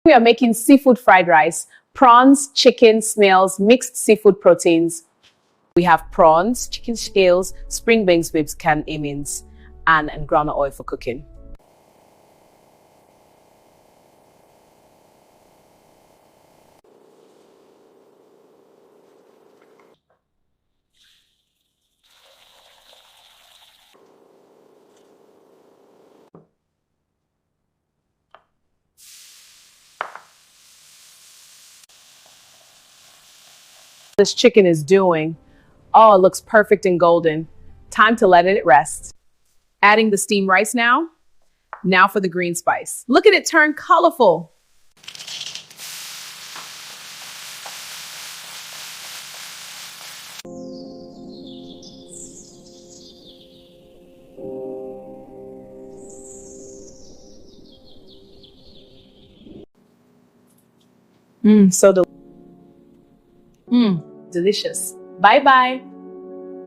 We are making seafood fried rice, prawns, chicken, snails, mixed seafood proteins. We have prawns, chicken scales, spring beans with canned onions, and groundnut oil for cooking. This chicken is doing. Oh, it looks perfect and golden. Time to let it rest. Adding the steamed rice now. Now for the green spice. Look at it turn colorful. So delicious. Bye-bye.